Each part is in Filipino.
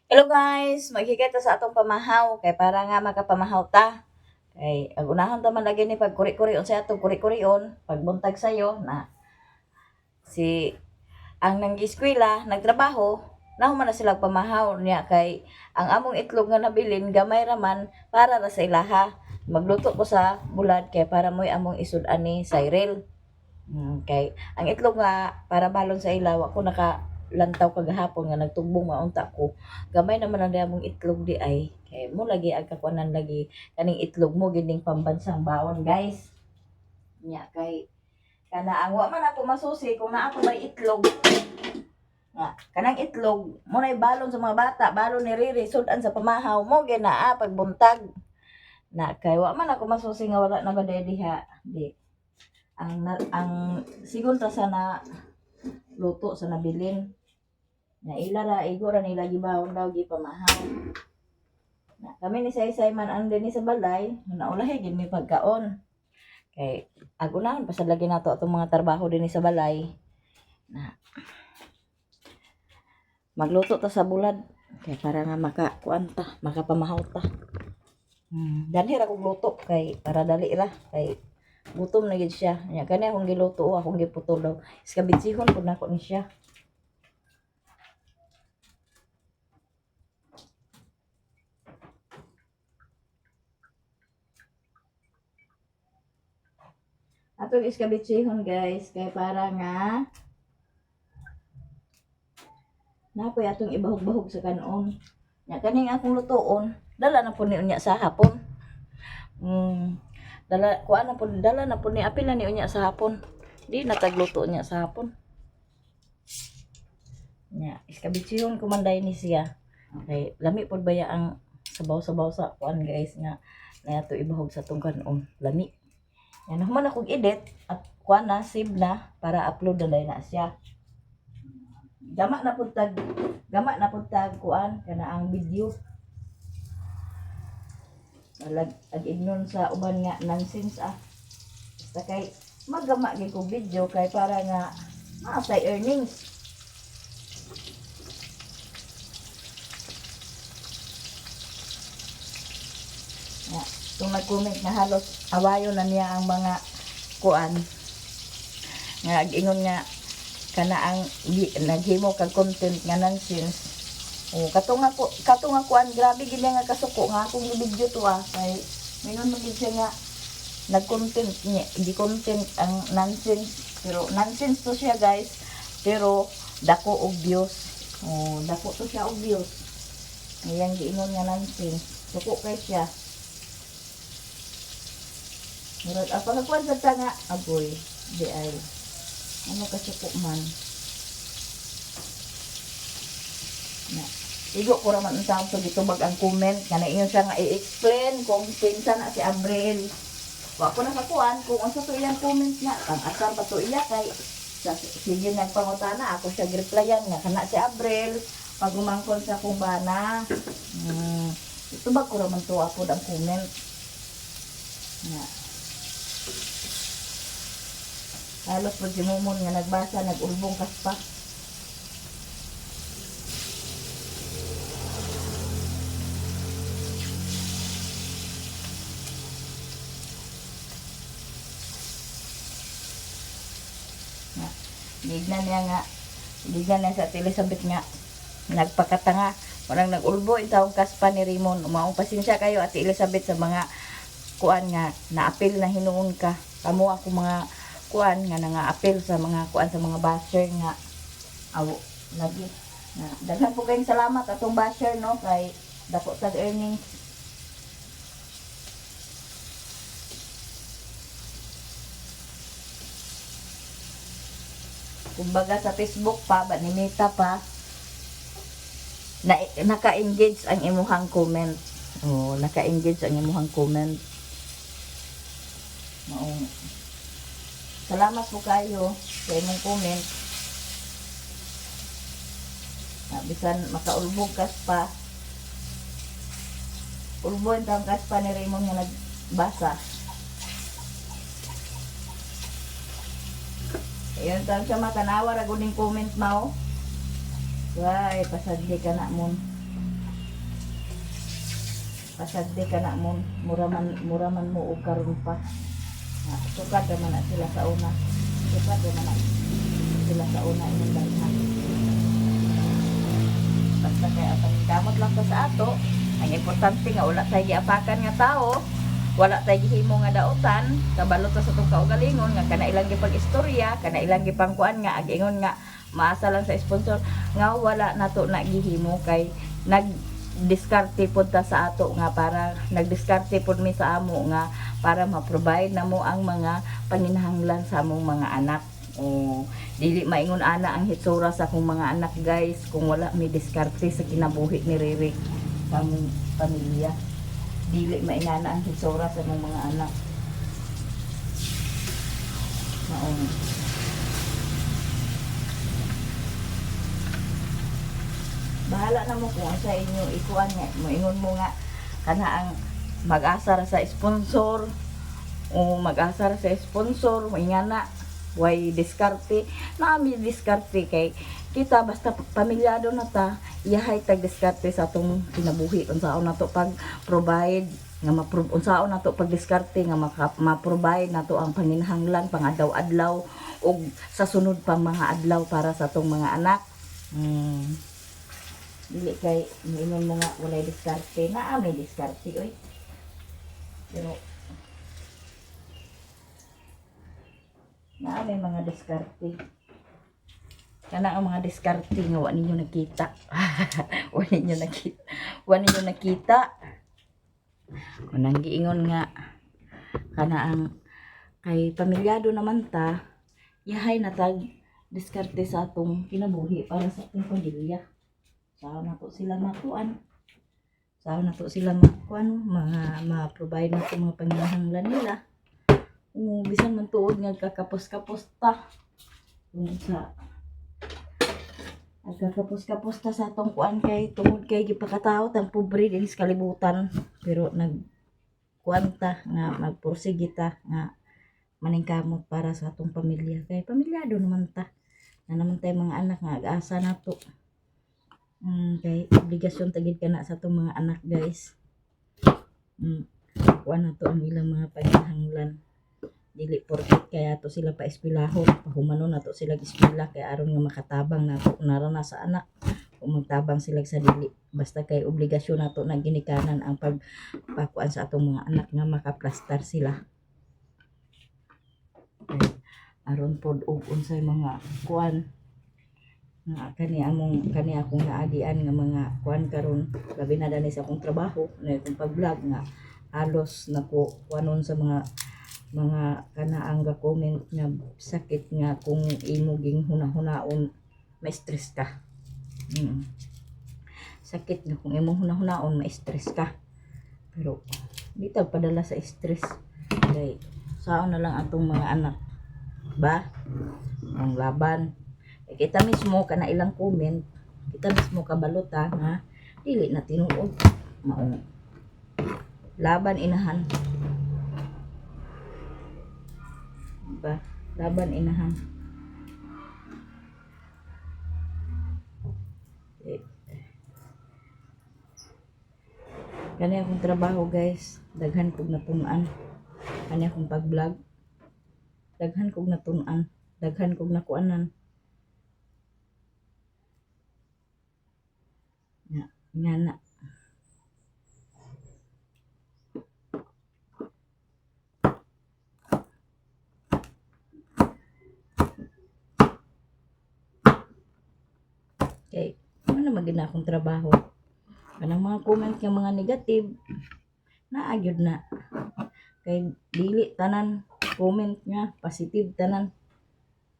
Hello guys, maghigay ta sa atong pamahaw kay para nga makapamahaw ta. Kay ang unahon ta man lagi ni pag kuri-kurion sa atong kuri-kurion, pagbuntag sayo na si ang nang-eskwela nagtrabaho, nahuman na sila pamahaw niya kay ang among itlog nga nabilin gamay raman para ra sa ilaha. Magluto ko sa bulad kay para mo'y among isud-an ni Cyril. Kay ang itlog nga para balon sa ilaw ako nakalantaw kagahapon nga nagtugbong maunta ko. Gamay naman ang damong itlog di ay. Kay mo lagi ang kakuanan lagi kaning itlog mo gining pambansang baon guys. Nya kay kana ang wa man ako masusi kung naa ako may itlog. Nga kanang itlog mo nay balon sa mga bata, balon ni Riri sudan sa pamahaw mo ginaa pagbuntag. Na kay wa man ako masusi nga wala na ba diha. Di ang sigon ta sa na luto sa nabilin na ilara igora nila gibawon daw gipamahaw na kami ni Saysay man ang din sa balay naulahi gid mi pagkaon kay agunahon pa sa lagi nato atong mga trabaho din sa balay na magluto ta sa bulad kay para nga makakuan ta makapamahaw ta. Dali ra kog luto kay para dali ra kay gutom na gid siya. Nya kani akong giluto o akong giputol daw. Iskabitsihon pud nako ni siya. Atong iskabitsihon guys kay para nga napoy atong ibahog-bahog sa kanon. Nya kaning akong lutoon, dala na pud ni unya sa hapon. Dala kuan na pud dala na pud ni apil na ni unya sa hapon. Di na tagluto niya sa hapon. Nya iskabitsihon kumanday ni siya. Okay, lami pud baya ang sabaw-sabaw sa kuan guys nga na ato ibahog sa tong kanon. Lami. Yan naman akong edit at kuan na save na para upload na na siya. Gama na pud tag kuan kana ang video. Ag ignon sa uban nga nonsense basta kay magama gyud ko video kay para nga maasay earnings. Ya, kung nag-comment na halos awayon na niya ang mga kuan nga ag-ingon nga kana ang naghimo kag content nga nonsense. Kato nga kuan grabe gid nga kasuko nga akong video to kay mingon man gid siya nga nag-content niya, di-content ang nonsense pero nonsense to siya guys pero dako og views. Dako to siya og views. Ayan giingon nga nonsense. Suko kay siya. Murag apa ka kuan sa nga agoy di ay ano kasuko man. Na igo ko raman ang tawag to dito ang comment nga na ingon siya nga i-explain kung pinsa na si Abril. Wa ko nakakuan kung unsa to iyang comment nga ang asar pa to iya kay sa sige nang pangutana ako siya replyan nga kana si Abril pag umangkon sa kumbana. Ito ba ko raman to apod ang comment. Nga halos pag si Mumon nga nagbasa nag-ulbong kaspa. Dignan niya sa Elizabeth nga nagpakatanga walang nag-ulbo itawong kaspa ni Raymond. Umaong pasensya kayo at Elizabeth sa mga kuan nga naapil na hinuon ka kamo ako mga kuan nga nga-apil sa mga kuan sa mga basher nga awo lagi na daghan po kayong salamat atong basher no kay dako tag earnings. Kumbaga sa Facebook pa, ba ni Meta pa, naka-engage ang imuhang comment. Naka-engage ang imuhang comment. Salamat po kayo sa imong comment. Bisan makaulbog kas pa. Ulbon tang kas pa ni Raymond nga nagbasa. Ayan tang siya matanawa raguning comment mao. Why pasadli ka na mon. pasagdi ka na mo, muraman mo og karon pa. Sukad naman na sila sa una. Sukad naman na sila sa una imong dalhan. Basta kaya kamot lang ta sa ato. Ang importante nga wala tayo giapakan nga tao, wala tayo gihimo nga daotan, kabalo ta sa tong kaugalingon nga kana ilang gipag-istorya, kana ilang gipangkuan nga agingon nga maasa lang sa sponsor nga wala nato na gihimo kay nagdiskarte pod ta sa ato nga para nagdiskarte pod mi sa amo nga para ma-provide namo ang mga panginahanglan sa among mga anak. O dili maingon ana ang hitsura sa akong mga anak guys kung wala mi diskarte sa kinabuhi ni Riri sa among pamilya. Dili maingana ang hitsura sa among mga anak. Maong bahala na mo kung sa inyo ikuan nga moingon mo nga kana ang mag-asar sa sponsor o mag-asar sa sponsor moingana way diskarte nami diskarte kay kita basta pamilyado na ta iyahay tag diskarte sa atong kinabuhi unsaon nato pag provide nga unsaon nato pag diskarte nga ma-provide nato ang panginahanglan pang adlaw-adlaw ug sa sunod pa mga adlaw para sa atong mga anak. Dili kay moingon mo nga walay diskarte na may diskarte oy. Pero na may mga diskarte. Kana ang mga diskarte nga wa ninyo nakita. Wa ninyo nakita. Wa ninyo nakita. Kunang giingon nga kana ang kay pamilyado naman ta, yahay na tag diskarte sa atong kinabuhi para sa atong pamilya. Sao na to sila makuan. Sao na to sila makuan, mga ma-provide na to mga panginahanglan nila. Bisan man tuod nga kakapos-kapos ta. Sa kakapos-kapos ta sa atong kuan kay tungod kay gipakataot ang pobre din sa kalibutan. Pero kuan ta nga magpursige ta nga maningkamot para sa atong pamilya. Kay pamilyado naman ta. Na naman tay mga anak nga ag-asa nato. Kay obligasyon tagid kana sa atong mga anak guys. Kuan nato ang ilang mga panginahanglan. Dili porket kaya to sila pa eskwelahon, pahumanon nato sila eskwela kay aron nga makatabang nato narana sa anak. Kung magtabang sila sa dili basta kay obligasyon nato na ginikanan ang pagpakuan sa atong mga anak nga makaplastar sila. Kay aron pod og unsay mga kuan nga kani akong naagian nga mga kuan karon labi na dani sa akong trabaho na akong pag-vlog nga halos nako kuanon sa mga kana ang ga-comment nga sakit nga kung imo ging hunahunaon ma-stress ka. Sakit nga kung imo hunahunaon ma-stress ka. Pero di ta padala sa stress. Kay saon na lang atong mga anak ba ang laban. Kay kita mismo kana ilang comment, kita mismo kabalota nga dili na tinuod mao laban inahan. Ba laban inahan kani akong trabaho guys daghan kog natun-an kani akong pag-vlog daghan kog natun-an daghan kog nakuanan nga na kay ano magina akong trabaho kanang mga comment nga mga negative naagyod na kay dili tanan comment nga positive tanan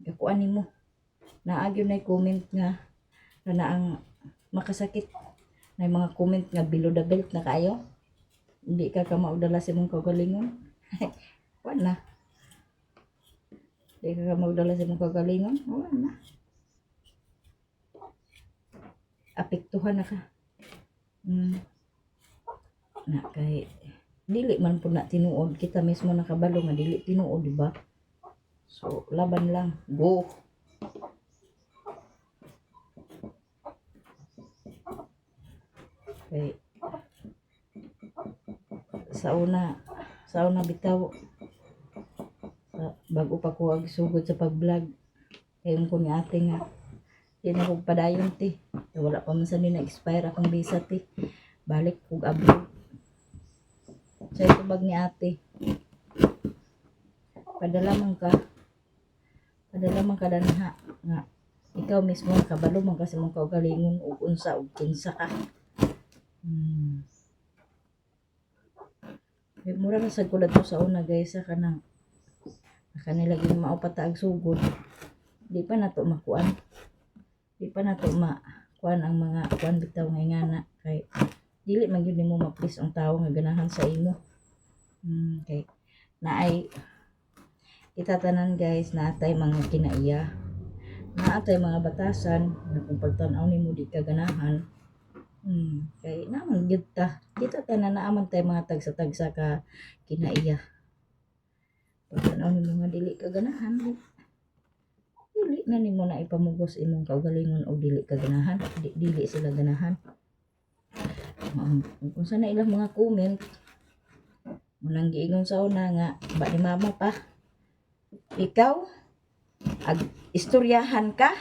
gakuan nimo naagyod na comment nga kana ang makasakit na mga comment nga below the belt na kayo hindi ka maudala sa imong kagalingon wala hindi ka maudala sa imong kagalingon wala apektuhan na ka na kay dili man po na tinuod kita mismo nakabalo nga dili tinuod diba so laban lang go kay sa una bitaw bago pa ko ag sugod sa pag-vlog. Kayon ko ni ate nga di na kog padayon ti. Wala pa man sa ni na-expire akong visa ti. Balik kog abroad. Sa tubag ni ate. Padala man ka danha nga ikaw mismo kabalo man kasi mong kaugalingon ug unsa ug kinsa ka. Mura na sad ko dito sa una guys sa kanang kanila gyud mao pataag sugod. Di pa nato makuan. Di pa nato makuan ang mga kuan bitaw nga ingana kay dili man gyud nimo ma-please ang tawo nga ganahan sa imo. Kay naay kita tanan guys naatay mga kinaiya. Naatay mga batasan na kung pagtan-aw nimo di ka ganahan. Kay naman gyud ta. Kita tanan naaman tay mga tagsa-tagsa ka kinaiya. Pagtan-aw nimo nga dili ka ganahan. Dili na nimo na ipamugos imong kaugalingon o dili ka ganahan. Dili sila ganahan. Kung sana ilang mga comment munang giingon sa una nga ba ni mama pa ikaw ag istoryahan ka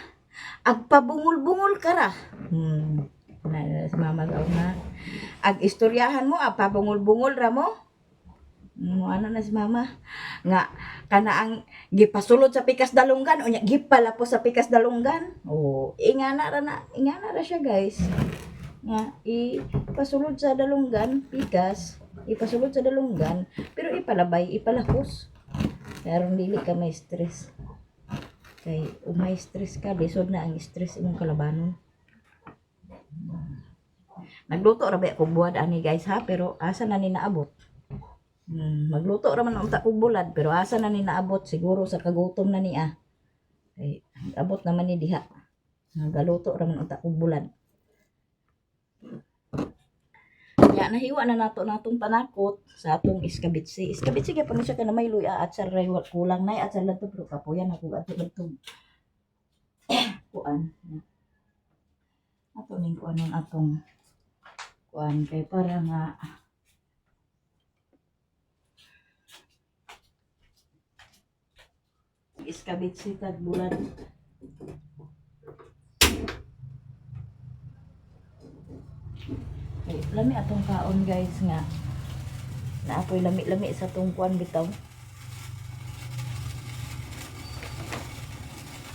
ag pabungol-bungol ka ra na si mama gaw na ag istoryahan mo ag pabungol-bungol ra mo ano na si mama nga kana ang gipasulod sa pikas dalunggan unya gipala po sa pikas dalunggan ingana ra siya guys nga ipasulod sa dalunggan pikas ipasulod sa dalunggan pero ipalabay ipalahos karon dili ka may stress kay may stress ka lisod na ang stress imong kalabanon. Nagluto ra ba kog buwad ani guys ha pero asa na ni naabot. Magluto ra man unta kog bulad pero asa na ni naabot siguro sa kagutom na niya. Kay abot naman ni diha. Nagaluto ra man unta kog bulad. Ya nahiwa na natong panakot sa atong iskabitsi. Iskabitsi kay pano siya kana may luya at sa raywat kulang nay at sa ladto pero kapuyan ako ato ladto. Kuan. Ato ning kuanon atong kuan kay para nga iskabitsi tag bulad. Lami atong kaon guys nga naapoy lami-lami sa tong kuan bitaw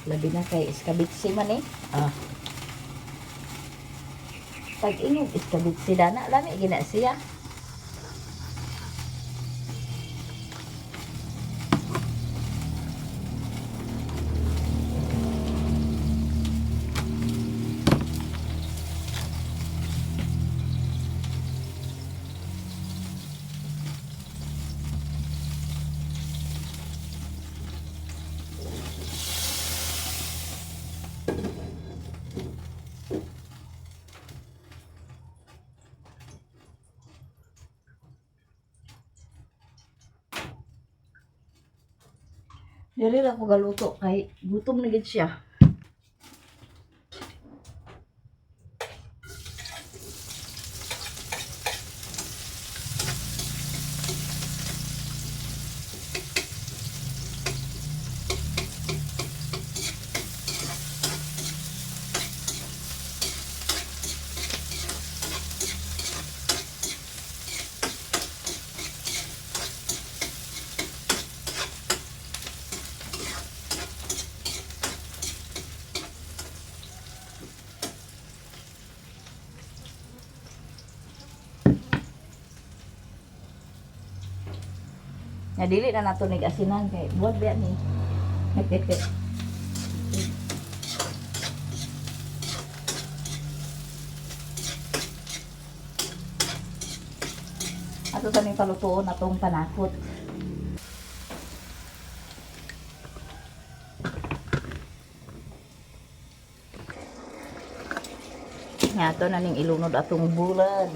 labi na kay iskabitsi man pag ingog iskabitsi dana lami gina siya dili ra ko galuto kay gutom na gid siya. Nga dili na nato nag-asinan kay buwag biya ni. Ato sa ning palutuon atong panakot. Nga ato na ning ilunod atong bulad.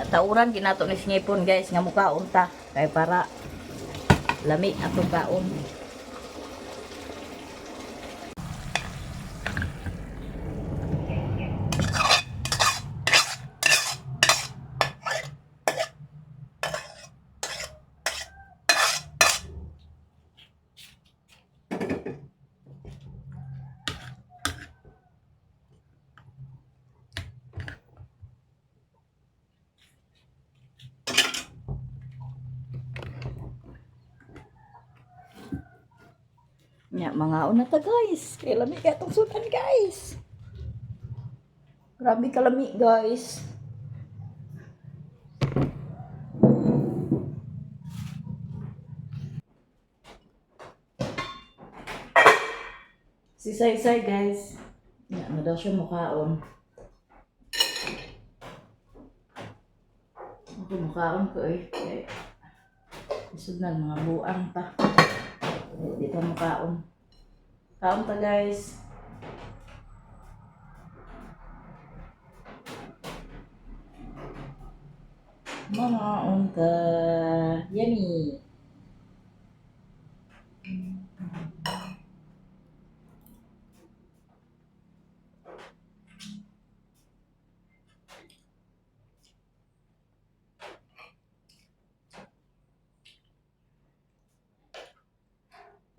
tauran ginato ni singipon guys nga mukaon ta kay para lami atong kaon. Nya mga una ta guys. Kay lami ka itong sudan guys. Grabe kalami guys. Si Say guys. Nya na daw siya mukaon. Ako mukaon ko eh. Kay isod na mga buang pa. Di pa mukaon. Kaon ta guys. Mga unta. Yummy.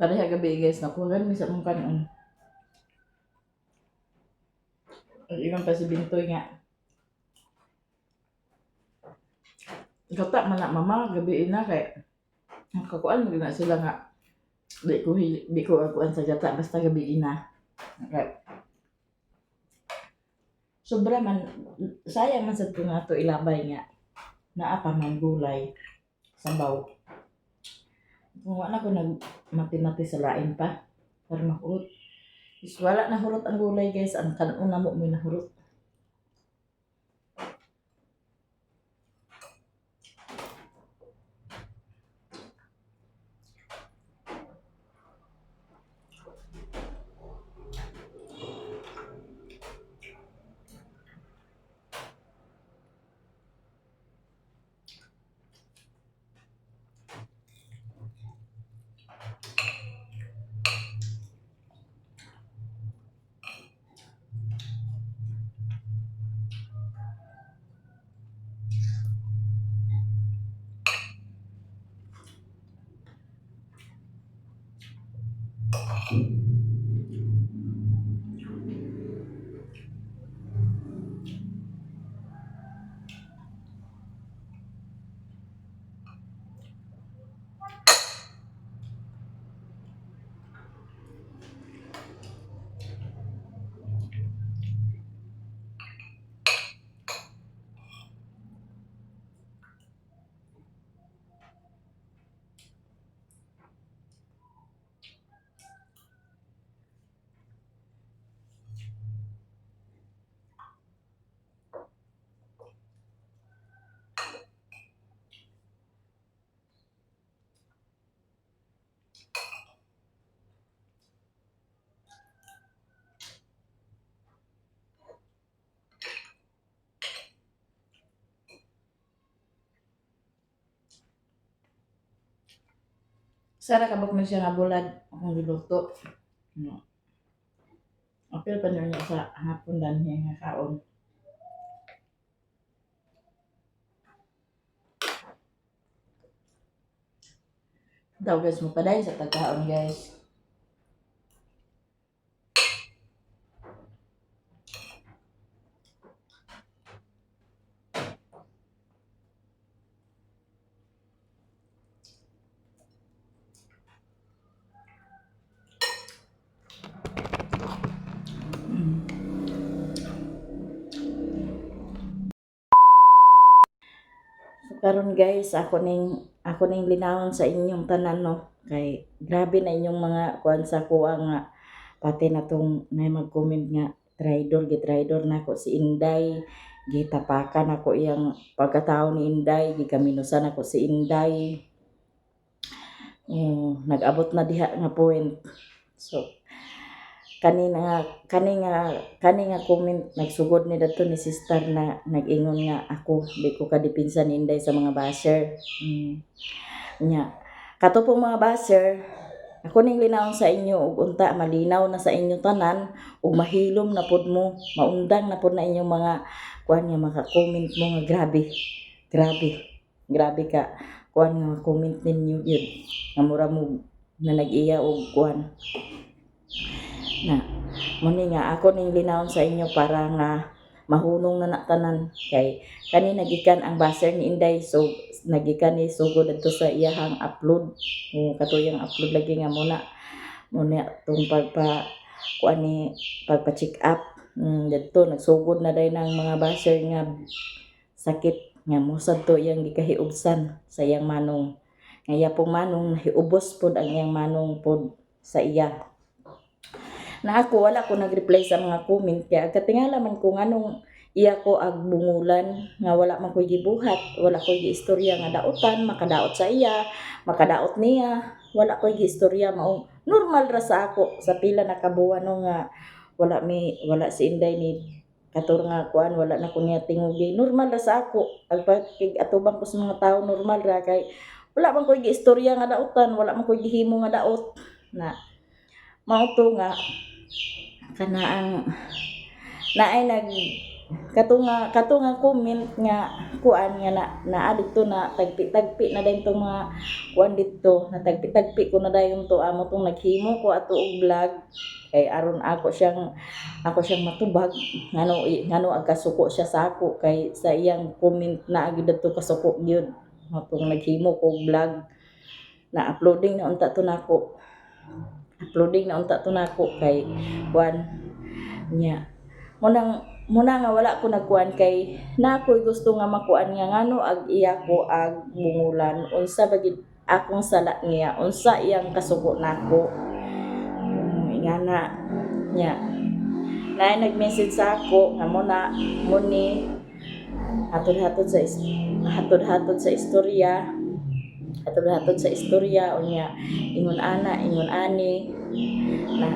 Pareha gabi guys, nakuha mi sa mong kanon. Iwan pa si Bintoy nga. Gata man na mama gabi na kay nakakuan mo na sila nga. Di ko akuan sa gata basta gabi na. Okay. Sobra man sayang man sad ko nga to ilabay nga. Naa pa man gulay sabaw. Kung wala ko nagmati-mati sa lain pa para mahurot. Is wala na hurot ang gulay guys, ang kanuna mo may nahurot. Sara kabak man siya nga bulad akong giluto. No. Apil pa niya sa hapon dan niya nga kaon. Daw guys mo paday sa pagkaon guys. Karon guys, ako ning linawon sa inyong tanan no. Kay grabe na inyong mga kuan sa kuha nga pati na tong may mag-comment nga gitrador nako si Inday. Gitapakan ako iyang pagkatao ni Inday, gikaminusan ako si Inday. Nag-abot na diha nga point. So kani nga comment nagsugod ni dadto ni sister na nag-ingon nga ako di ko kadipinsa ni Inday sa mga basher. Nya kato pong mga basher, ako ning linawon sa inyo ug unta malinaw na sa inyo tanan ug mahilom na pud mo, maundang na pud na inyong mga kuan nga maka-comment mo nga grabe ka kuan nga comment ninyo yun nga mura mo na nag-iya og kuan na muni nga ako ning linawon sa inyo para nga mahunong na tanan kay kani nagikan ang baser ni Inday so nagikan ni sugod adto sa iyahang upload katuyang upload lagi nga muna tong kuan ni pagpa-check up didto nagsugod na dai ng mga baser nga sakit nga musad to iyang gikahiubsan sa iyang manong nga iya pong manong nahiubos pod ang iyang manong pod sa iya na ako wala ko nag-reply sa mga comment kaya katingala man ko nganong iya ko ag bungulan nga wala man ko'y gibuhat, wala ko'y giistorya nga daotan, makadaot sa iya, makadaot niya, wala ko'y giistorya mao normal ra sa ako sa pila na kabuwan no nga wala si Inday ni katur nga kuan wala na ko niya tingugi normal ra sa ako ag atubang ko sa mga tawo normal ra kay wala man ko'y giistorya nga daotan, wala man ko'y gihimo nga daot na mao to nga kanaang naay kato nga comment nga kuan nga naa dito na tagpi na dayon tong mga kuan dito na tagpi ko na dayon to amo tong naghimo ko ato og vlog kay aron ako siyang matubag ngano agkasuko siya sa ako kay sa iyang comment na agud dito kasuko gyud atong naghimo ko og vlog na uploading na unta to nako kay kuan nya muna nga wala ko nagkuan kay nakoy gusto nga makuan nga ngano ag iya ko ag bungulan unsa bagid akong sala niya unsa iyang kasuko nako ingana nya na nag-message sa ako nga muni hatod-hatod sa istorya unya ingon ani na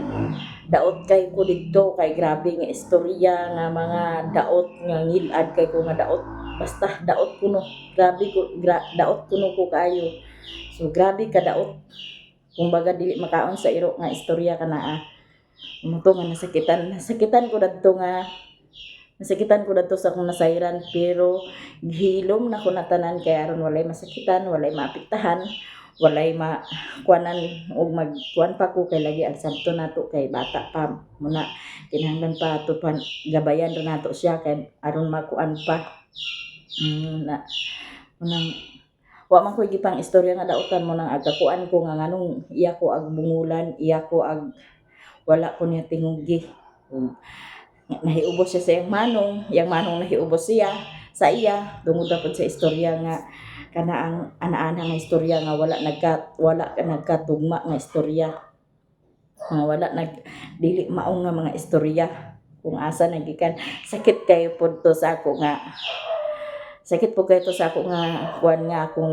daot kay ko didto kay grabe nga istorya nga mga daot nga ngilad kay ko nga daot basta daot kuno grabe ko daot kuno ko kayo so grabe ka daot kumbaga dili makaon sa iro nga istorya kana muto nga nasakitan ko dadto sa akong nasayran pero gihilom na ko na tanan kay aron walay masakitan walay maapektahan walay kuanan og magkuan pa ko kay lagi ang sabto nato kay bata pa muna kinahanglan pa ato pa gabayan ra nato siya kay aron makuan pa na unang wa man koy gipang istorya nga daotan mo nang agakuan ko nga nganong iya ko ag bungulan iya ko ag wala ko niya tingugi nahiubos siya sa iyang manong nahiubos siya sa iya tungod na pod sa istorya nga kana ang ana-ana nga istorya nga wala nagkatugma nga istorya nga dili mao nga mga istorya kung asa nagikan sakit kayo pod to sa ako nga kuan nga akong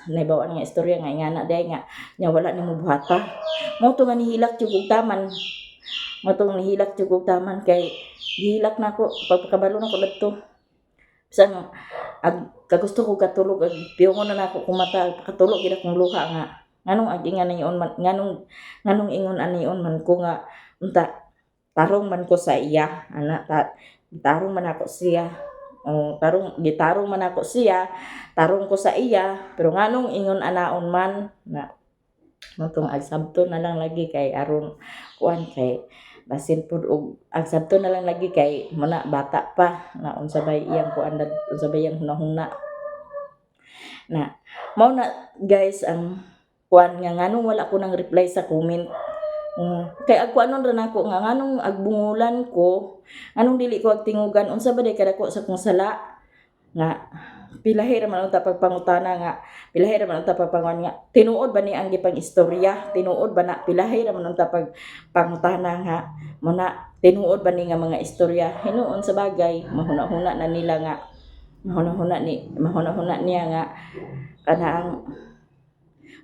naibawaan nga istorya nga ingana day nga nya wala nimo buhata mo to nga nihilak jud og taman kay gihilak nako pagkabalo nako didto bisan kagusto ko katulog ag piyongon na nako kumata katulog gid akong luha nga nganong agingan niyon man nganong ingon aniyon man ko nga unta tarong man ko sa iya ana tarong man ako siya gitarong man ako siya tarong ko sa iya pero nganong ingon anaon man na motong agsabto na lang lagi kay aron kuan kay basin pud og agsabto na lang lagi kay muna bata pa na unsa bay iyang kuan unsa bay iyang hunahuna na mao na guys ang kuan nga nganong wala ko nang reply sa comment kay agkuanon ra nako nga nganong agbungulan ko anong dili ko agtingugan unsa ba day kadako sa kong sala nga pilahir man unta pagpangutana nga pilahir man unta pagpangon nga tinuod ba ni ang gipang istorya tinuod ba na pilahir man unta pagpangutana nga muna tinuod ba ni nga mga istorya hinuon sa bagay mahuna-huna na nila nga mahuna-huna niya nga kanang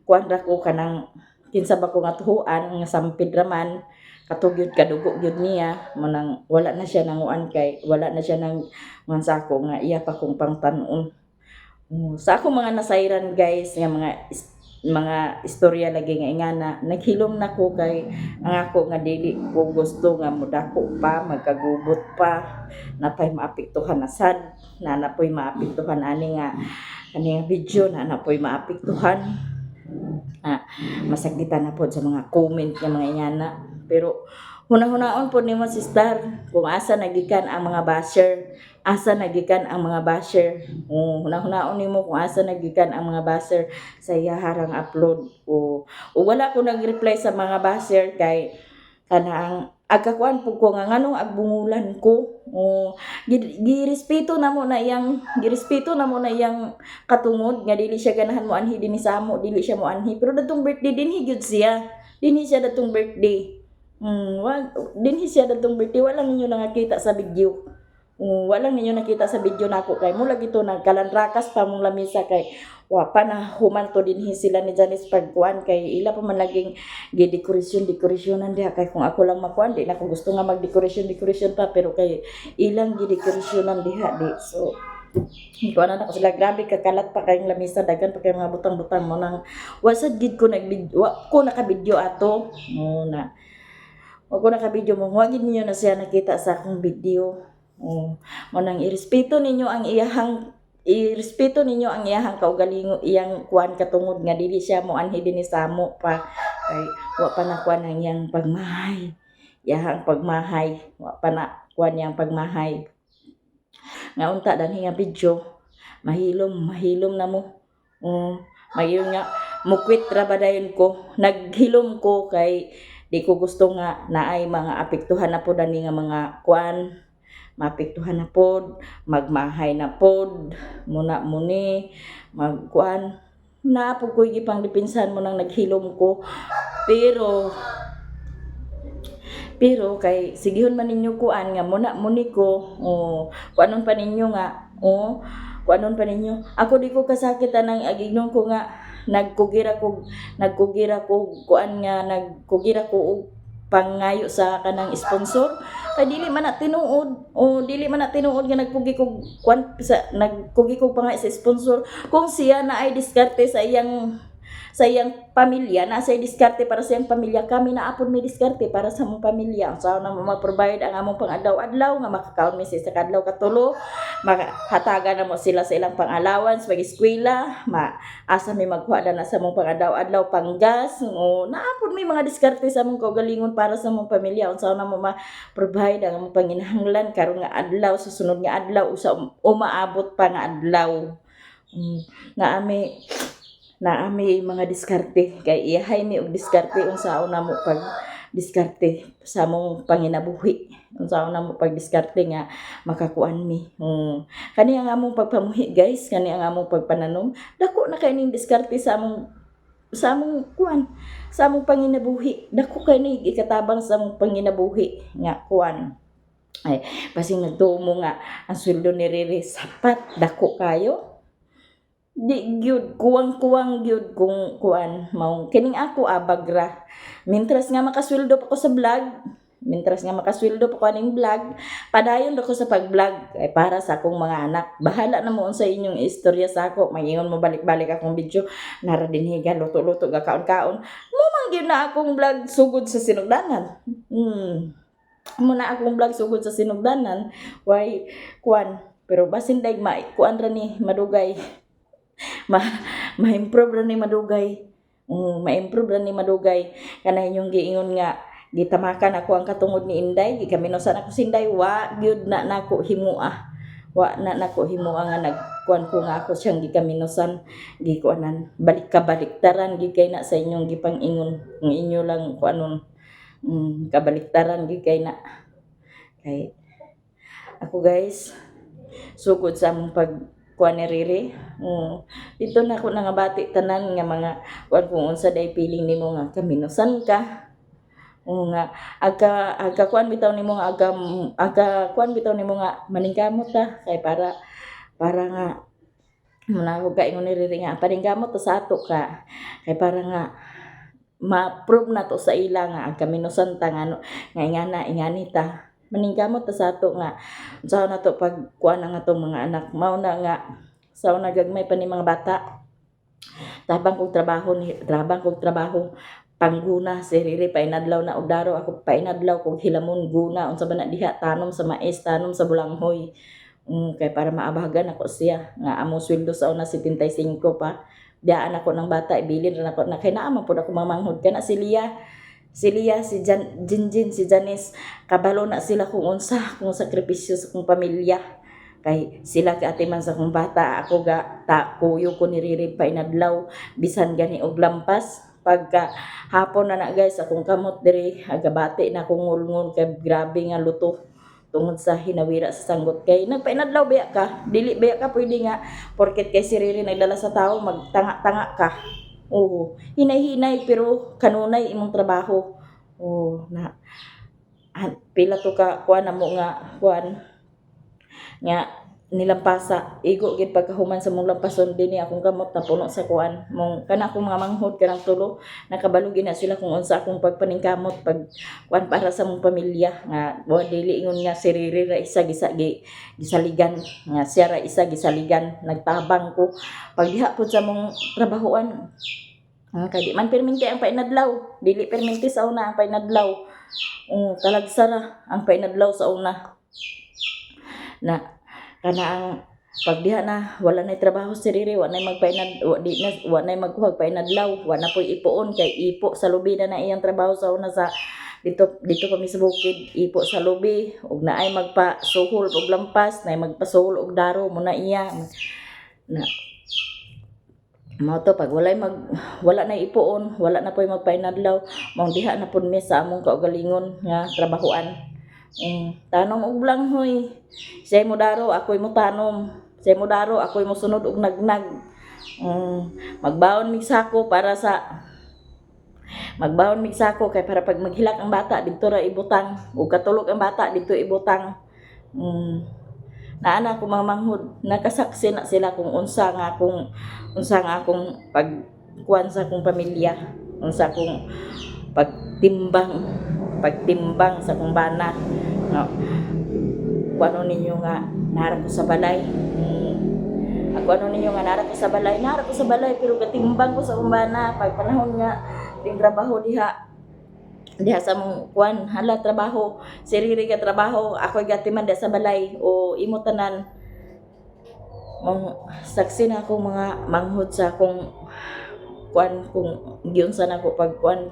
kuan ra ko kanang kinsa ba ko nga tuhuan nga sampid ra man katog gyud kadugo gyud niya mo nang wala na siya nanguan kay wala na siya nang mansako nga iya pa kong pangtan-on. Sa akong mga nasayran guys nga mga istorya lagi nga ingana naghilom na ko kay ang ako nga dili ko gusto nga modako pa magkagubot pa napay maapektuhan na sad na napoy maapektuhan ani nga video na napoy maapektuhan masakitan na pod sa mga comment nga mga ingana pero hunahunaon pod nimo sister kung asa nagikan ang mga basher hunahunaon nimo kung asa nagikan ang mga basher sa iyaharang upload o wala ko nag-reply sa mga basher kay kanang agkakuan pud ko nga nganong agbungulan ko girespeto na mo na iyang katungod nga dili siya ganahan mo anhi dinhi sa amo dili siya mo anhi pero datong birthday dinhi gyud siya datong birthday dinhi siya datong birthday wala ninyo nakita sa video nako kay mula gito nagkalanrakas pa mong lamisa kay wa pa na humanto dinhi sila ni Janice pagkuan kay ila pa man laging gidekorasyonan diha kay kung ako lang makuan di na ko gusto nga magdekorasyon pa pero kay ilang gidekorasyonan diha di so kuan na ko sila grabe kakalat pa kayong lamisa daghan pa kay mga butang-butang mo nang wasad gid ko nakabidyo ato wa ko nakabidyo mo wa gid ninyo na siya nakita sa akong video mo nang irespeto ninyo ang iyahang kaugalingon iyang kuan katungod nga dili siya mo anhi dinhi sa amo pa kay wa pa na kuan ang iyang pagmahay wa pa na kuan yang pagmahay nga unta danhi nga video mahilom na mo mahilom nga mukwit ra ba dayon ko naghilom ko kay di ko gusto nga naay mga apektuhan na pod ani nga mga kuan maapektuhan na pod magmahay na pod muni magkuan na po ko gipang dipinsan mo nang naghilom ko pero kay sigihon man ninyo kuan nga muni ko kuanon pa ninyo ako di ko kasakit anang agignon ko nga nagkugira ko kuan nga nagkugira ko og pangayo sa kanang sponsor kay dili man na tinuod nga nagkugi ko pangayo sa sponsor kung siya na ay diskarte sa iyang pamilya na say diskarte para sa iyang pamilya kami na apod may diskarte para sa among pamilya so na mag-provide ang among pang-adlaw-adlaw nga makakaon mi sa kadlaw katulo makahatagan na mo sila sa ilang pang-allowance pag-eskwela asa may magkuha na sa among pang-adlaw-adlaw panggas naapod may mga diskarte sa among kaugalingon para sa among pamilya unsa na mo ma-provide ang among panginahanglan karon nga adlaw sa sunod nga adlaw usa umaabot pa nga adlaw naami mga diskarte kay iyahay mi og diskarte unsaon na mo pag diskarte sa among panginabuhi unsaon na mo pag diskarte nga makakuan mi kani ang among pagpamuhi guys kani ang among pagpananom dako na kay ning diskarte sa among kuan sa among panginabuhi dako kay ni ikatabang sa among panginabuhi nga kuan ay basing nagtuo mo nga ang sweldo ni Riri sapat dako kayo di gyud kuwang gyud kung kuan mao kining ako abagra mintras nga makasweldo pa ko sa vlog aning vlog padayon ako sa pag-vlog ay para sa akong mga anak bahala na mo sa inyong istorya sa ako maingon mo balik-balik akong video nara dinhi ga luto-luto ga kaon-kaon mo man gyud na akong vlog sugod sa sinugdanan why kuan pero basin dag kuan ra ni madugay ma-improve ra ni madugay kanay inyong giingon nga gitamakan ako ang katungod ni Inday gikaminosan ako si Inday wa gyud na nako himua nga nagkuan ko nga ako siyang gikaminosan gikuanan kabaliktaran gid kay na sa inyong gipang-ingon ng inyo lang kuanon kabaliktaran gid kay na kay ako guys sugod sa among kuan ni Riri dito na ako nangabati tanan nga mga kuan kung unsa day feeling nimo nga kaminosan ka nga aga kuan bitaw nimo nga kuan bitaw nimo nga maningkamot ta kay para nga muna ko kaingon ni Riri nga paningkamot ta sa ato ka kay para nga ma-prove na to sa ila nga ang kaminusan ta nga nga ingana inganita maningkamot ta sa ato nga unsa na to pag kuan ang atong mga anak mao na nga sa una gagmay pa ni mga bata tabang kog trabaho pangguna si Riri painadlaw na og daro ako painadlaw kog hilamon guna unsa ba na diha tanom sa mais tanom sa bulanghoy kay para maabagan ako siya nga among sweldo sa una 75 pa diyaan ako ng bata ibilin ra nako na kay naa man pud ako mamanghod kana si Lia, si Jinjin, si Janice, kabalo na sila kung kung sakripisyo sa kong pamilya. Kay sila kay ate man sa kong bata, ako ga kuyo ko niririd pa inadlaw, bisan gani og lampas. Pagka hapon na guys, akong kamot diri, agabati na akong ngulngon kay grabe nga luto tungod sa hinawira sa sanggot kay nagpainadlaw biya ka dili biya ka pwede nga porket kay si Riri nagdala sa tao magtanga-tanga ka. Oo, hinay-hinay pero kanunay imong trabaho. Oo, na pila to ka kuan namo nga kuan nga nilampasa igo gid pagkahuman sa mong lampason dinhi akong kamot na puno sa kuan mong kana akong mga manghod kanang tulo nakabalo gid na sila kung unsa akong pagpaningkamot pag kuan para sa mong pamilya nga wa dili ingon nga si Riri ra isa gisaligan nga siya ra isa gisaligan nagtabang ko pag diha pud sa mong trabahoan kay di man perminti ang painadlaw dili perminti sa una ang painadlaw talagsara ang painadlaw sa una na kana ang pag diha na wala nay trabaho si Riri wa nay wa nay magkuhag painadlaw wa na poy ipuon kay ipo sa lubi na iyang trabaho sa una sa dito kami sa bukid ipo sa lubi ug naay magpasuhol og lampas naay magpasuhol og daro mo na iya na mao to pag wala na ipuon wala na poy magpainadlaw mao diha na pud mi sa among kaugalingon nga trabahoan tanom og langhoy say mo daro ako'y mo tanom say mo daro ako'y mo sunod og nagnag magbaon mig sako kay para pag maghilak ang bata didto ra ibutang ug katulog ang bata didto ibutang naana ko mga manghod nakasaksi na sila kung unsa nga akong pagkuan sa akong pamilya unsa akong pagtimbang sa akong bana no kuno ninyo nga nara ko sa balay nara ko sa balay pero gatimbang ko sa akong bana pag panahon nga ting trabaho diha sa mong kuan hala trabaho si Riri ka trabaho ako gatiman sa balay o imo tanan mong saksi na akong mga manghod sa akong kuan kung giunsa na ko pagkuan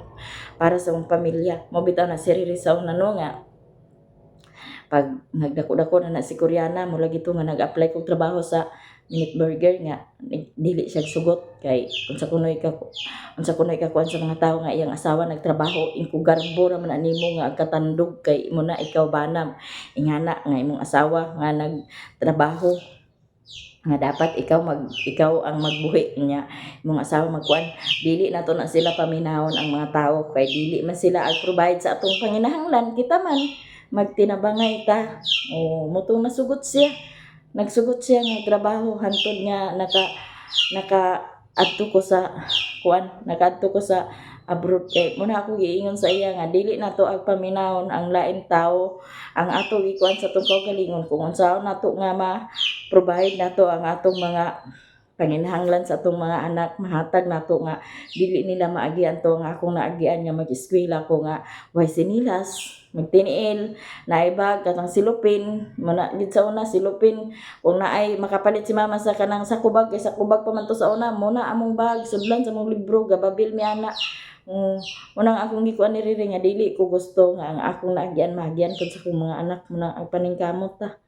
para sa akong pamilya mo bitaw na si Riri sa una no nga pag nagdako-dako na si Koreana mo lagi to nga nag-apply kog trabaho sa Minute Burger nga dili siya sugot kay unsa kunoy ka kuan sa mga tawo nga iyang asawa nagtrabaho ingko garbo ra man nimo nga agkatandog kay imo na ikaw banam ingana nga imong asawa nga nagtrabaho nga dapat ikaw ang magbuhi niya imong asawa magkuan dili na to na sila paminahon ang mga tawo kay dili man sila ag-provide sa atong panginahanglan kita man magtinabangay ta mutong nagsugot siya nga trabaho hantod nga nakaadto ko sa abroad kay muna ako giingon sa iya nga dili na to ag paminahon ang laing tawo ang ato gikuan sa tong kaugalingon kung unsa nato nga ma-provide nato ang atong mga panginahanglan sa atong mga anak mahatag nato nga dili nila maagian to nga akong naagian nga mag-eskwela ko nga way sinilas magtiniil naibag katang silupin muna gid sa una silupin kung naay makapalit si mama sa kanang sakubag kay sakubag pa man to sa una muna among bag sudlan sa mong libro gababil mi ana unang akong gikuan ni Riri nga dili ko gusto nga ang akong naagian magian pud sa akong mga anak muna ang paningkamot ta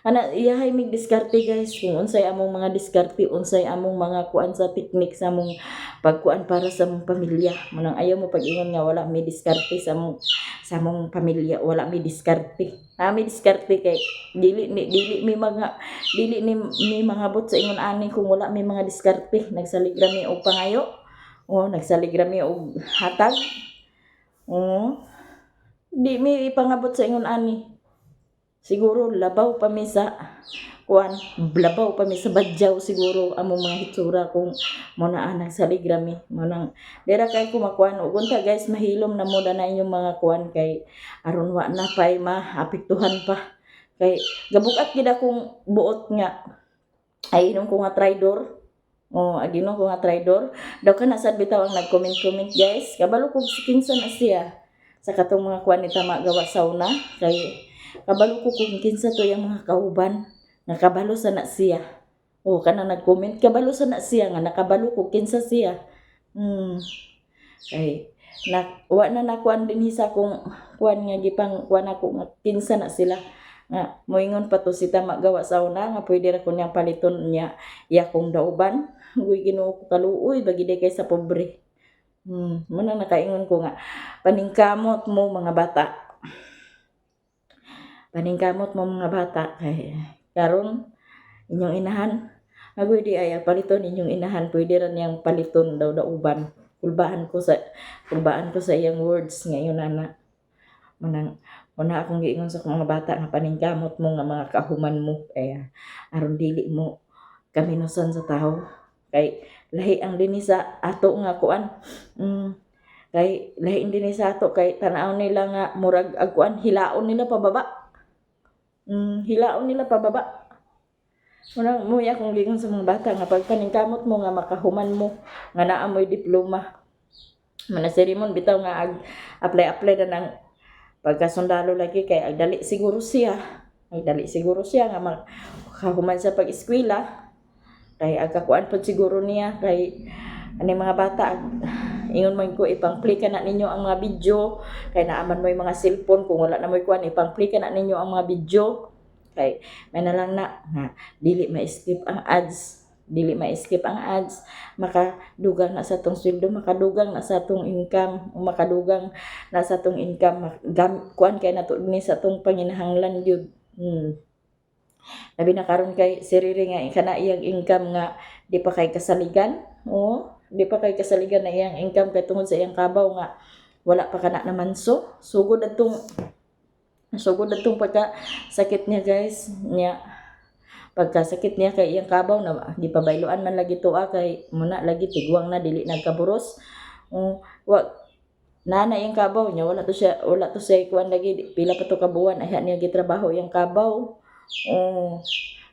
ana iyahay mig diskarte guys kung unsay among mga diskarte unsay among mga kuan sa technique sa among pagkuan para sa among pamilya manang ayaw mo pag-ingon nga wala may diskarte sa among pamilya wala may diskarte may diskarte kay dili mi mangabot sa ingon ani kung wala may mga diskarte nagsaligrami og pangayo nagsaligrami og hatag di mi ipangabot sa ingon ani siguro labaw pa mi sa kuan, labaw pa mi sa badyaw siguro among mga hitsura kung mo na nagsaligrami mo nang dira kay ko makuan ug unta guys mahilom na mo na inyong mga kuan kay aron wa na pay maapektuhan pa kay gabugat gid akong buot nga ay inom ko nga traidor. Aginon ko nga traidor. Daw ka na sad bitaw ang nag-comment guys. Kabalo ko si kinsa na siya. Sa katong mga kuan ni tama gawa sauna kay kabalo ko kung kinsa to yung mga kauban nga kabalo sa na siya. Kana nag-comment kabalo sa na siya nga nakabalo ko kinsa siya. Kay wa na nakuan din sa kung kuan nga gipang kuan ako nga kinsa na sila nga moingon pa to si tama gawa sauna nga pwede ra ko niyang paliton niya kong dauban. Uy Ginoo ko kaluoy bagi day kay sa pobre. Mo nang nakaingon ko nga paningkamot mo mga bata. Paningkamot mo mga bata kay karon inyong inahan agoy di ay paliton inyong inahan pwede ra niyang paliton daw dauban. Kulbaan ko sa iyang words ngayon ana. Muna akong giingon sa mga bata nga paningkamot mo nga mga kahuman mo kaya aron dili mo kaminusan sa tao kay lahi ang dinhi sa ato nga kuan kay lahi ang dinhi sa ato kay tan-aw nila nga murag agkuan hilaon nila pababa muna mo akong giingon sa mga bata nga pag paningkamot mo nga makahuman mo nga naa mo'y diploma manaserimon bitaw nga apply na ng pagkasundalo lagi kay agdali siguro siya nga makahuman sa pag-eskwela kay agkakuan pod siguro niya kay ani mga bata ingon man ko ipang-play ka na ninyo ang mga video kay naaman mo yung mga cellphone kung wala na mo kuan ipang-play ka na ninyo ang mga video kay may na lang na dili ma-skip ang ads makadugang na sa tong sweldo makadugang na sa tong income kuan kay nato ni sa tong panginahanglan gyud labi na karon kay siriri nga kana iyang income nga di pa kay kasaligan na iyang income kay tungod sa iyang kabaw nga wala pa kana naman sugod atong pagka sakit niya guys pagkasakit niya kay iyang kabaw na di pa bayloan man lagi tuwa kay muna lagi tigwang na dili nagkaburos nana iyang kabaw niya wala to siya kuan lagi pila pa to ka buwan ay niya gitrabaho iyang kabaw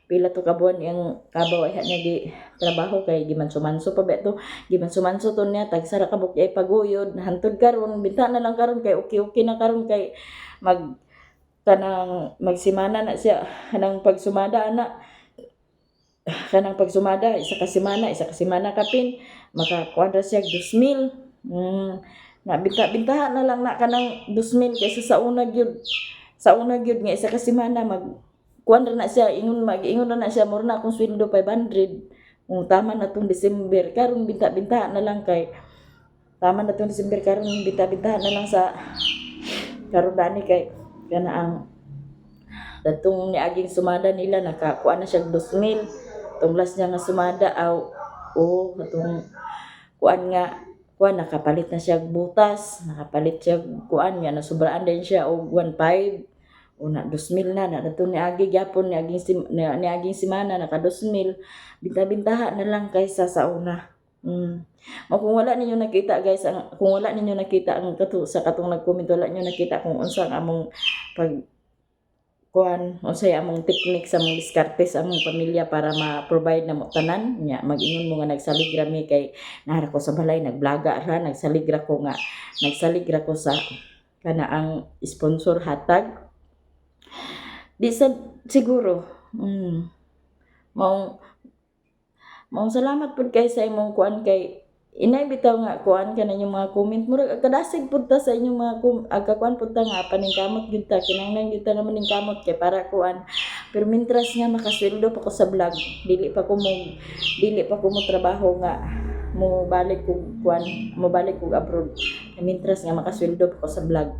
pila to ka buwan iyang kabaw ay niya gitrabaho kay gimanso-manso pa beto gimanso-manso to niya tag sara ka bukyay paguyod hantod karon binta na lang karon kay okay na karon kay magsimana na siya kanang pagsumada isa ka semana kapin makakuadra siya 2,000 na bintahan na lang na kanang 2,000 kaysa sa una gyud nga isa ka semana kuadra na siya ingon na siya mura na akong sweldo 500 tama na tong December karon bintahan na lang kay tama na tong December karon bintahan na lang sa karon dani kay kana ang datong niaging sumada nila nakakuha na siya 2,000 tong last niya nga sumada atong kuan nakapalit na siya butas nakapalit siya kuan nga nasubraan din siya og 1,500 una 2,000 na datong niagi gyapon niaging semana naka 2,000 bintahan na lang kaysa sa una kung wala ninyo nakita guys kung wala ninyo nakita ang sa katong nag-comment wala ninyo nakita kung unsa ang among unsay among technique sa among diskarte sa among pamilya para ma-provide na mo tanan nya mag-ingon mo nga nagsaligrami kay nara ko sa balay nagblaga ra nagsaligra ko sa kana ang sponsor hatag di sa siguro maong salamat pud kay sa imong kuan kay inay bitaw nga kuan kana yung mga comment murag kadasig pud ta sa inyong mga agkakuan pud ta nga paningkamot gyud ta kinahanglan gyud ta naman ning kamot kay para kuan pero mintras nga makasweldo pa ko sa vlog dili pa ko mo trabaho nga mo balik kog abroad mintras nga makasweldo pa ko sa vlog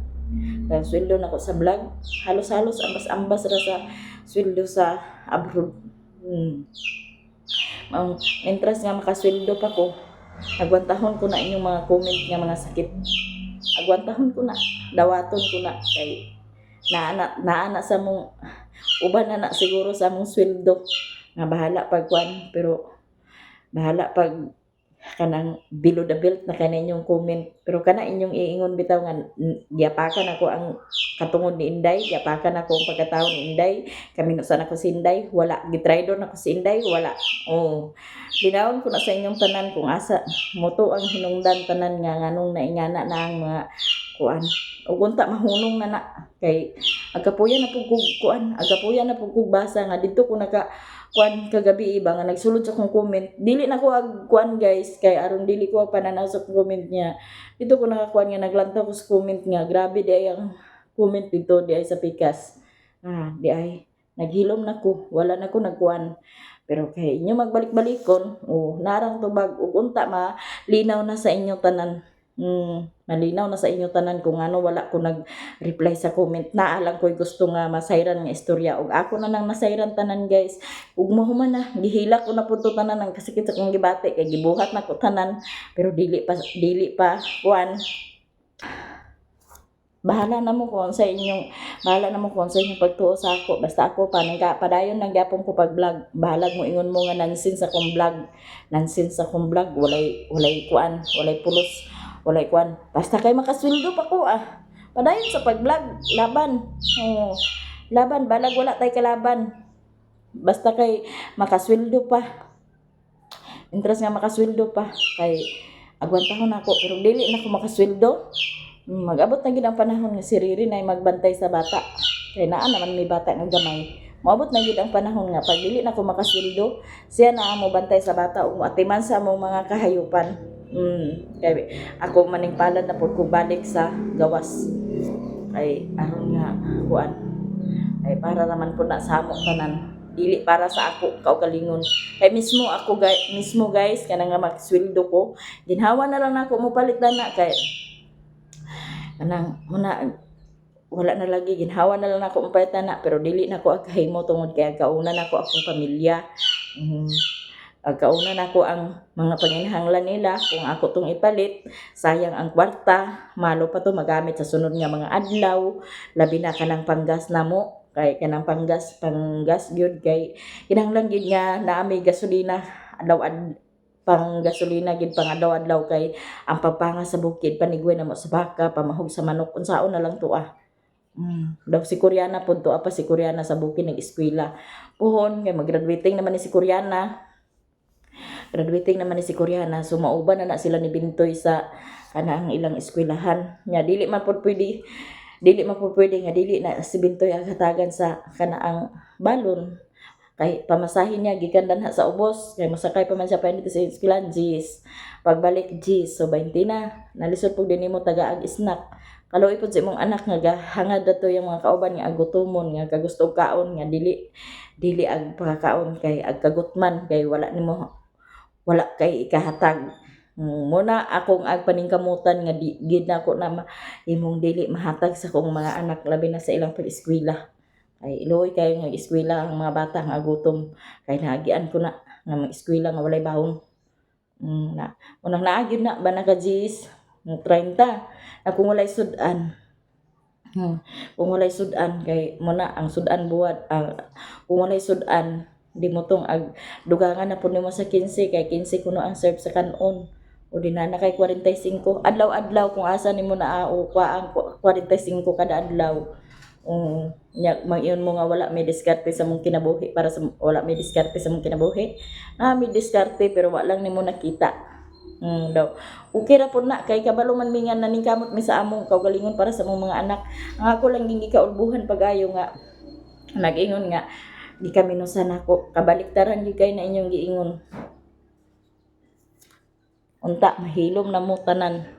kay sweldo na ko sa vlog halos ambas ra sa sweldo sa abroad mintras nga makasweldo pa ko agwantahon ko na inyong mga comment nga mga sakit agwantahon ko na dawaton ko na kay naana sa mong uban na siguro sa mong sweldo nga bahala pag kuan, pero bahala pag kanang below the belt na kaninyong comment, pero kana inyong iingon bitaw nga giapakan ako ang katungod ni Inday, giapakan ako ang pagkatao ni Inday, kami sa ako si Inday, wala gitraidor na ko si Inday, wala. Oh, linawon ko na sa inyong tanan kung asa moto ang hinungdan tanan nga nganong naingana na ang mga kuan, ug unta mahunong na kay agapuyan na pug kuan, agapuyan na pug basa nga didto ko naka kuan kagabi iba nga nagsulod sa kong comment, dili na ko ag kuan guys, kay aron dili ko pananaw sa comment niya, dito ko nakakuan nga naglantaw ko sa comment nga, grabe di ay ang comment dito, di ay sa pikas, di ay naghilom na ko, wala na ko nagkuan, pero kay inyo magbalik-balikon, narang tubag ug unta malinaw na sa inyo tanan. Malinaw na sa inyo tanan kung ano wala ko nag-reply sa comment, naalang ko'y gusto nga masayran nga istorya ug ako na nang nasayran tanan guys, ug mahuman na gihilak ko na pud to tanan ang kasakit sa kong gibati kay gibuhat na ko tanan, pero dili pa kuan, bahala na mo kung sa inyong pagtuo sa ako, basta ako padayon lang gyapon ko pag vlog, bahalag mo ingon mo nga nonsense akong vlog, walay kuan, walay pulos, walay kuan, basta kay makasweldo pa ko padayon sa pag-vlog, laban balag wala tay kalaban, basta kay makasweldo pa, interest nga makasweldo pa, kay agwantahon ako, pero dili na ko makasweldo. Mag-abot na gid ang panahon nga si Riri na magbantay sa bata, kay naa naman may bata nga gamay, moabot na gid ang panahon nga pag dili na ko makasweldo, siya na mo bantay sa bata ug atiman sa among mga kahayupan. Kay ako maning palad na pud ko balik sa gawas, kay aron nga kuan, ay para naman pud na sa amo tanan, dili para sa ako kaugalingon, kay mismo guys kanang nga magsweldo ko, ginhawa na lang nako mo palit na kay kanang muna wala na lagi, ginhawa na lang ako mapalitan na, pero dili na ko agkahimo tungod kay kauna na ko akong pamilya, agkauna na ko ang mga panginahanglan nila, kung ako tong ipalit sayang ang kwarta, malo pa to magamit sa sunod nga mga adlaw, labi na kanang panggas namo, kay kanang panggas gyud, kay kinahanglan gid nga naami gasolina pang gasolina gid pang adlaw-adlaw, kay ang pagpanga sa bukid panigway na mo sa baka, pamahog sa manok, unsaon na lang to daw si Koreana pud to, apa si Koreana sa bukid nag-eskwela puhon, kay mag-graduating naman ni si Koreana, so mauban na sila ni Bintoy sa kanang ilang eskwelahan nya, dili man pud pwede nga dili na si Bintoy ang hatagan sa kanaang balon, kay pamasahin niya gikan danha sa ubos, kay masakay pa man siya pa dito sa eskwelahan G's, pagbalik G's, so 20 na nalisod pug dinhi mo taga ag snack, kaluoy pud sa imong anak nga hangad dato yung mga kauban nga agutomon nga kagusto og kaon nga dili ag pagkaon, kay ag kagutman, kay wala kay ikahatag. Muna akong ag paningkamutan nga gid na ako na imong dili mahatag sa kong mga anak, labi na sa ilang pag-eskwela, ay iloy kayo nga eskwela ang mga bata nga gutom, kay naagian ko na nga mga eskwela nga walay bawon. Unang naagid na ba naka G's 30 na kung walay sudan, kay muna ang sudan buwad, kung walay sudan di mo tong ag dugangan na pud nimo sa 15, kay 15 kuno ang serve sa kanon, o di na kay 45 adlaw-adlaw kung asa nimo na ang 45 kada adlaw. Nya mag-iyon mo nga wala may diskarte sa mong kinabuhi, may diskarte pero wala lang nimo nakita. Daw okay ra pud na, kay kabalo man mi nga naningkamot mi sa among kaugalingon para sa among mga anak, ang ako lang gingi kaulbuhan pagayo nga nag-ingon nga di kami no sana ko kabaliktaran gyud kay na inyong giingon, unta mahilom na mo tanan.